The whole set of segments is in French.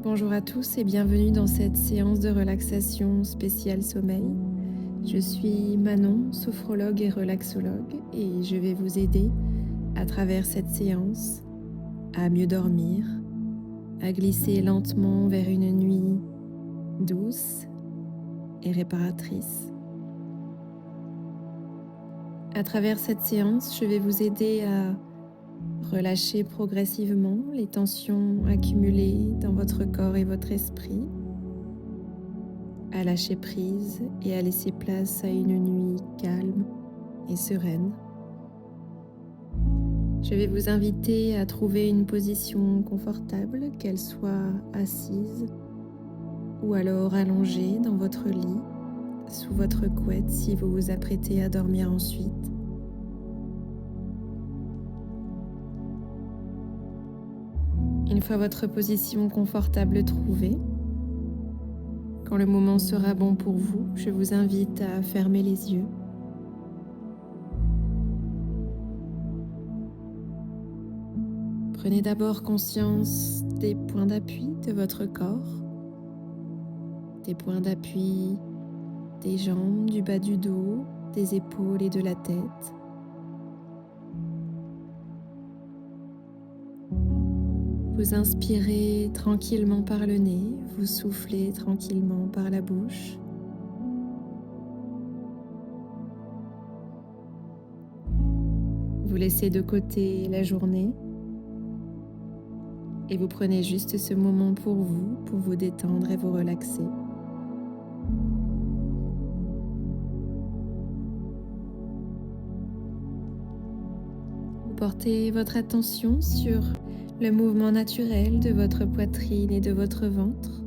Bonjour à tous et bienvenue dans cette séance de relaxation spéciale sommeil. Je suis Manon, sophrologue et relaxologue, et je vais vous aider à travers cette séance à mieux dormir, à glisser lentement vers une nuit douce et réparatrice. À travers cette séance, je vais vous aider à relâcher progressivement les tensions accumulées dans votre corps et votre esprit, à lâcher prise et à laisser place à une nuit calme et sereine. Je vais vous inviter à trouver une position confortable, qu'elle soit assise ou alors allongée dans votre lit, sous votre couette si vous vous apprêtez à dormir ensuite. Une fois votre position confortable trouvée, quand le moment sera bon pour vous, je vous invite à fermer les yeux. Prenez d'abord conscience des points d'appui de votre corps, des points d'appui des jambes, du bas du dos, des épaules et de la tête. Vous inspirez tranquillement par le nez, vous soufflez tranquillement par la bouche. Vous laissez de côté la journée et vous prenez juste ce moment pour vous détendre et vous relaxer. Vous portez votre attention sur le mouvement naturel de votre poitrine et de votre ventre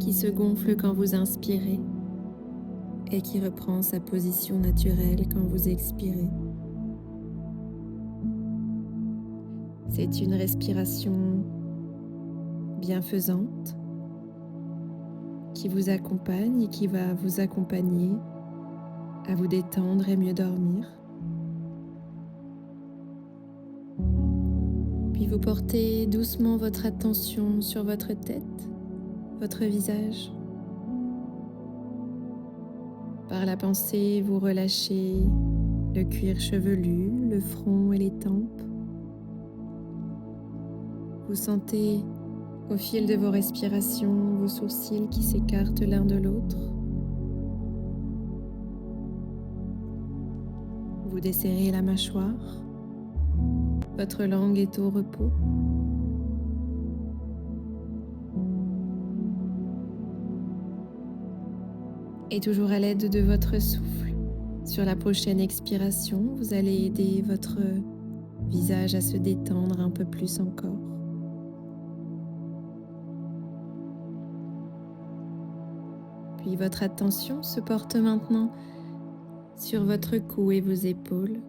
qui se gonfle quand vous inspirez et qui reprend sa position naturelle quand vous expirez. C'est une respiration bienfaisante qui vous accompagne et qui va vous accompagner à vous détendre et mieux dormir. Puis vous portez doucement votre attention sur votre tête, votre visage. Par la pensée, vous relâchez le cuir chevelu, le front et les tempes. Vous sentez au fil de vos respirations vos sourcils qui s'écartent l'un de l'autre. Vous desserrez la mâchoire. Votre langue est au repos. Et toujours à l'aide de votre souffle, sur la prochaine expiration, vous allez aider votre visage à se détendre un peu plus encore. Puis votre attention se porte maintenant sur votre cou et vos épaules.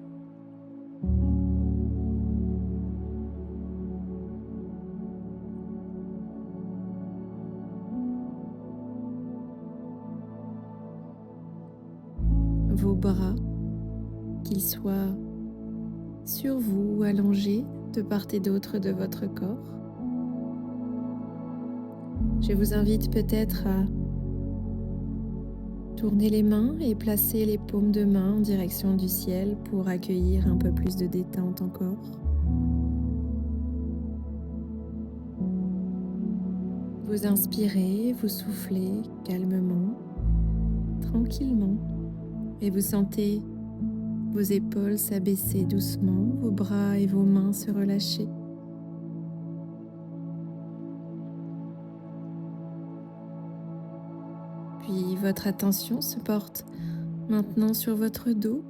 Vos bras, qu'ils soient sur vous ou allongés de part et d'autre de votre corps. Je vous invite peut-être à tourner les mains et placer les paumes de main en direction du ciel pour accueillir un peu plus de détente encore. Vous inspirez, vous soufflez calmement, tranquillement, et vous sentez vos épaules s'abaisser doucement, vos bras et vos mains se relâcher. Puis votre attention se porte maintenant sur votre dos.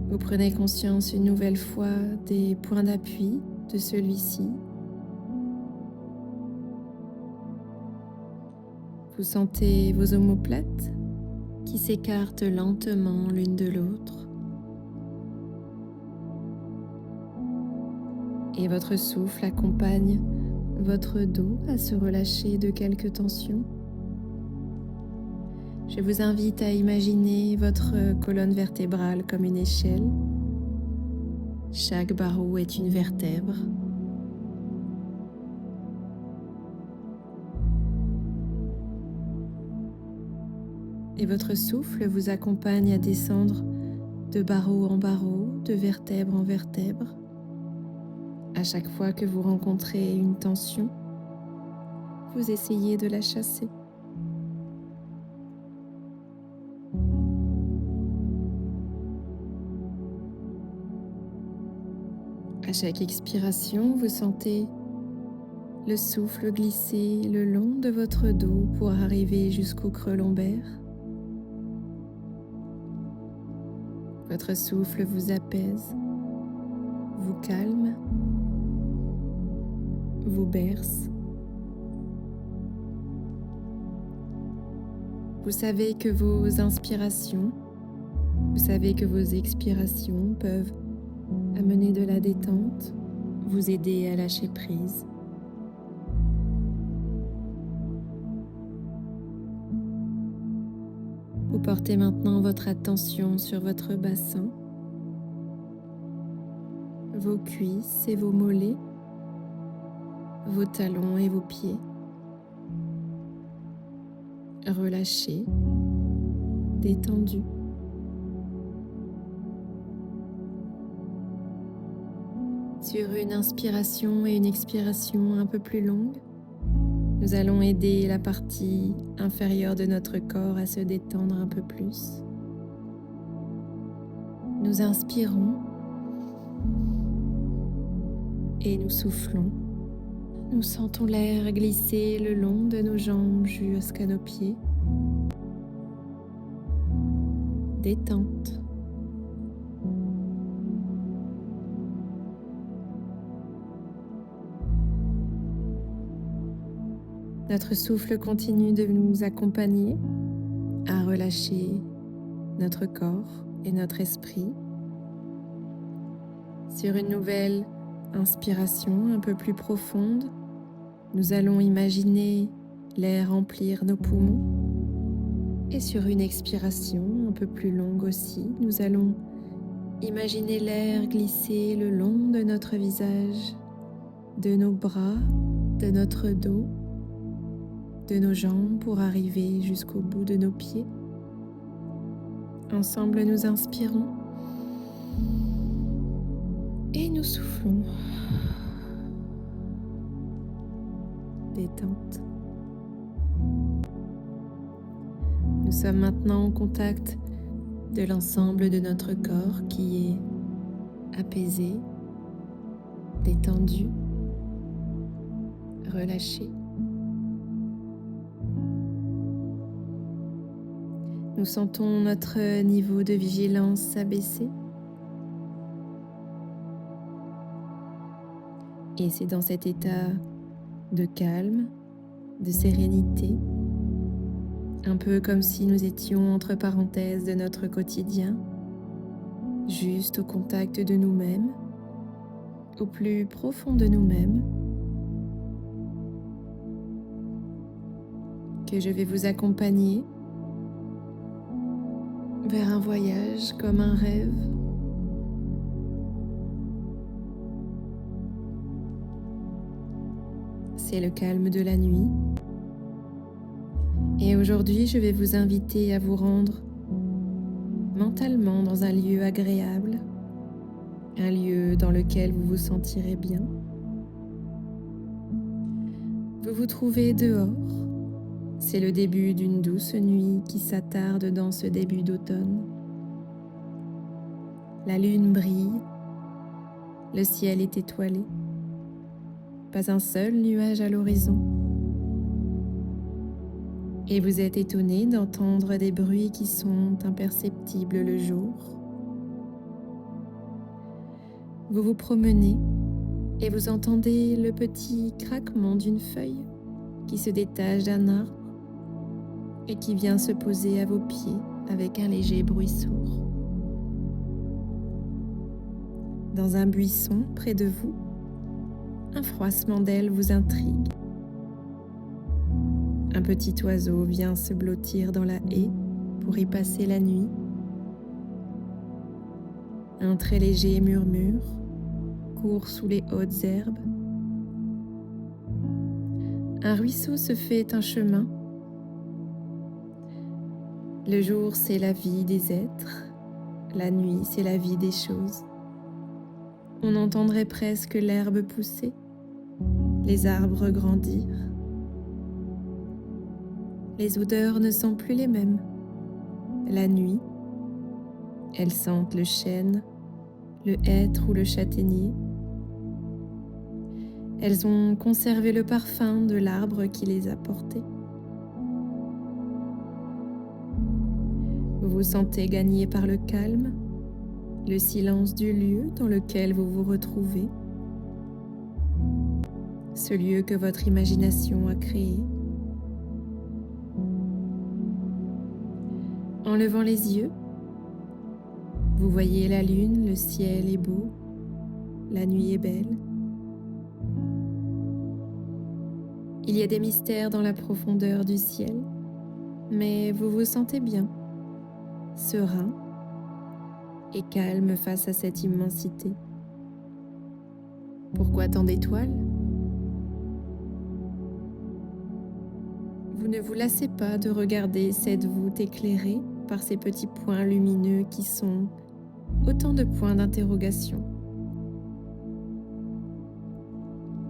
Vous prenez conscience une nouvelle fois des points d'appui de celui-ci. Vous sentez vos omoplates qui s'écartent lentement l'une de l'autre. Et votre souffle accompagne votre dos à se relâcher de quelques tensions. Je vous invite à imaginer votre colonne vertébrale comme une échelle. Chaque barreau est une vertèbre. et votre souffle vous accompagne à descendre de barreau en barreau, de vertèbre en vertèbre. À chaque fois que vous rencontrez une tension, vous essayez de la chasser. À chaque expiration, vous sentez le souffle glisser le long de votre dos pour arriver jusqu'au creux lombaire. Votre souffle vous apaise, vous calme, vous berce. Vous savez que vos inspirations, vous savez que vos expirations peuvent amener de la détente, vous aider à lâcher prise. Vous portez maintenant votre attention sur votre bassin, vos cuisses et vos mollets, vos talons et vos pieds. Relâchés, détendus. Sur une inspiration et une expiration un peu plus longue, nous allons aider la partie inférieure de notre corps à se détendre un peu plus. Nous inspirons et nous soufflons. Nous sentons l'air glisser le long de nos jambes jusqu'à nos pieds. Détente. Notre souffle continue de nous accompagner à relâcher notre corps et notre esprit. Sur une nouvelle inspiration un peu plus profonde, nous allons imaginer l'air remplir nos poumons. Et sur une expiration un peu plus longue aussi, nous allons imaginer l'air glisser le long de notre visage, de nos bras, de notre dos, de nos jambes pour arriver jusqu'au bout de nos pieds. Ensemble, nous inspirons et nous soufflons. Détente. Nous sommes maintenant en contact de l'ensemble de notre corps qui est apaisé, détendu, relâché. Nous sentons notre niveau de vigilance s'abaisser. Et c'est dans cet état de calme, de sérénité, un peu comme si nous étions entre parenthèses de notre quotidien, juste au contact de nous-mêmes, au plus profond de nous-mêmes, que je vais vous accompagner vers un voyage comme un rêve. C'est le calme de la nuit. Et aujourd'hui, je vais vous inviter à vous rendre mentalement dans un lieu agréable, un lieu dans lequel vous vous sentirez bien. Vous vous trouvez dehors. C'est le début d'une douce nuit qui s'attarde dans ce début d'automne. La lune brille, le ciel est étoilé, pas un seul nuage à l'horizon. Et vous êtes étonné d'entendre des bruits qui sont imperceptibles le jour. Vous vous promenez et vous entendez le petit craquement d'une feuille qui se détache d'un arbre et qui vient se poser à vos pieds avec un léger bruit sourd. Dans un buisson près de vous, un froissement d'ailes vous intrigue. Un petit oiseau vient se blottir dans la haie pour y passer la nuit. Un très léger murmure court sous les hautes herbes. Un ruisseau se fait un chemin. Le jour, c'est la vie des êtres. La nuit, c'est la vie des choses. On entendrait presque l'herbe pousser, les arbres grandir. Les odeurs ne sont plus les mêmes. La nuit, elles sentent le chêne, le hêtre ou le châtaignier. Elles ont conservé le parfum de l'arbre qui les a portées. Vous vous sentez gagné par le calme, le silence du lieu dans lequel vous vous retrouvez, ce lieu que votre imagination a créé. En levant les yeux, vous voyez la lune, le ciel est beau, la nuit est belle. Il y a des mystères dans la profondeur du ciel, mais vous vous sentez bien, serein et calme face à cette immensité. Pourquoi tant d'étoiles ? Vous ne vous lassez pas de regarder cette voûte éclairée par ces petits points lumineux qui sont autant de points d'interrogation.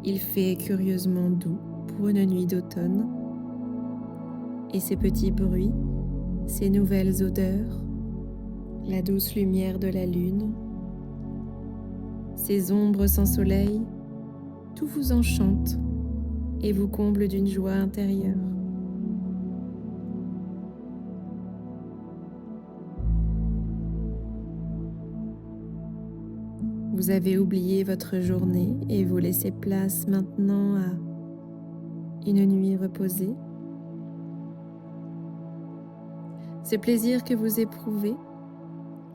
Il fait curieusement doux pour une nuit d'automne, et ces petits bruits, ces nouvelles odeurs, la douce lumière de la lune, ces ombres sans soleil, tout vous enchante et vous comble d'une joie intérieure. Vous avez oublié votre journée et vous laissez place maintenant à une nuit reposée. Ce plaisir que vous éprouvez,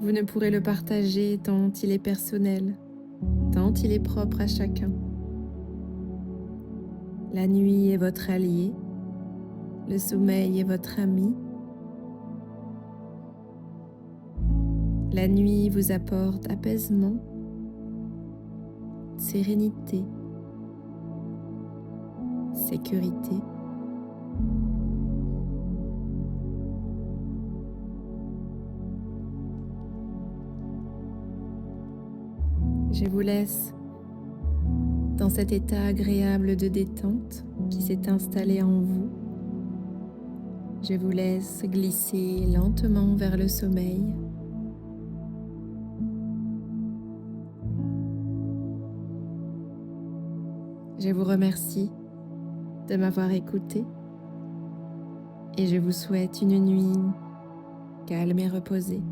vous ne pourrez le partager tant il est personnel, tant il est propre à chacun. La nuit est votre allié, le sommeil est votre ami. La nuit vous apporte apaisement, sérénité, sécurité. Je vous laisse dans cet état agréable de détente qui s'est installé en vous. Je vous laisse glisser lentement vers le sommeil. Je vous remercie de m'avoir écouté et je vous souhaite une nuit calme et reposée.